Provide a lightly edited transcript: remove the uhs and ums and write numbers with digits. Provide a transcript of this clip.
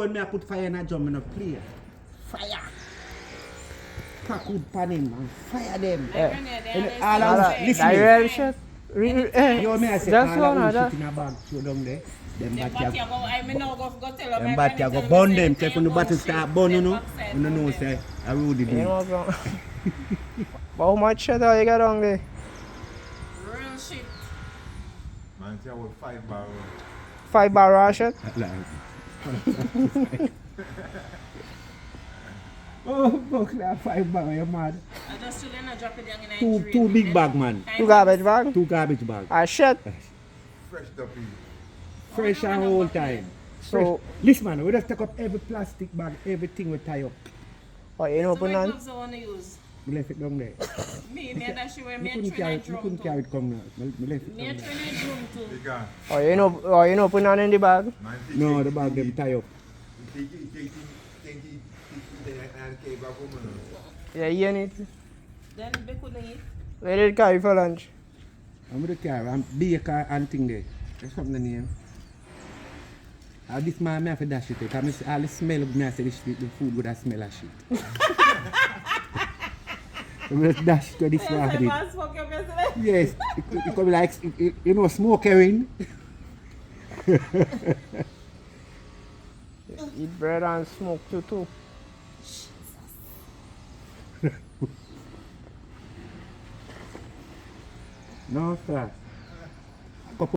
When me I put fire in a drum, me no play. Fire. Pack wood pan him and fire them. And all of listen. real shit. Yo, me I say Just all one of of shit in a bag, throw down there. Them Them batty go burn them. Say when the battle start burn, you know say I really do. You know what's wrong? How much shit are you got on there? Real shit. Man, say I was 5 barrels. 5 barrel shit? Oh, fuck that 5 bag, you mad? I just still not drop it down in a Two big bag, man. 2 garbage bag? 2 garbage bag. Ah shit. Fresh duppy. Fresh and whole time. So, Listen, man, we just take up every plastic bag, everything we tie up. oh, you know, So put my on? gloves I want to use. We left it down there. Me that she wear We me a couldn't carry Trinidad it, we drum couldn't too. carry it come now. We left it Me a down there. Trinidad drum too. They gone. Oh, you know, put on in the bag? Man, No, the bag them tie up. Yeah, you need. Then they couldn't eat. Where did you carry for lunch? I'm with the car, I'm baker and thing there. That's something the name. This man, I have to dash it. Because all the smell of me, I say the food would have smell of shit. I'm just dash to this one. Yes, it could be like, you know, smoke herring. Eat bread and smoke too. No, sir.